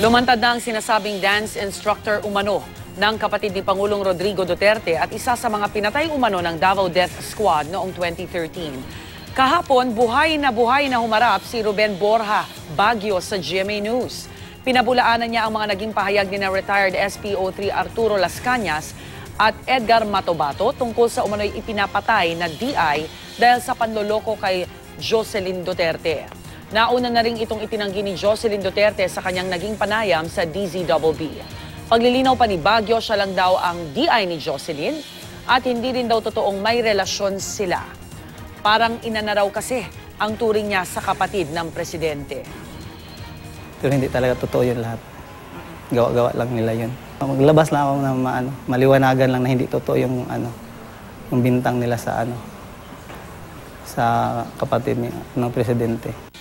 Lumantad na ang sinasabing dance instructor umano ng kapatid ni Pangulong Rodrigo Duterte at isa sa mga pinatay umano ng Davao Death Squad noong 2013. Kahapon, buhay na humarap si Ruben Borja Baguio sa GMA News. Pinabulaanan niya ang mga naging pahayag ni na retired SPO3 Arturo Las Cañas at Edgar Matobato tungkol sa umano'y ipinapatay na DI dahil sa panloloko kay Jocelyn Duterte. Nauna na rin itong itinanggi ni Jocelyn Duterte sa kanyang naging panayam sa DZBB. Paglilinaw pa ni Baguio, siya lang daw ang DI ni Jocelyn at hindi rin daw totoong may relasyon sila. Parang ina na raw kasi ang turing niya sa kapatid ng presidente. Pero hindi talaga totoo yun lahat. Gawa-gawa lang nila yun. Maglabas lang ako na maliwanagan lang na hindi totoo yung yung bintang nila sa sa kapatid ng presidente.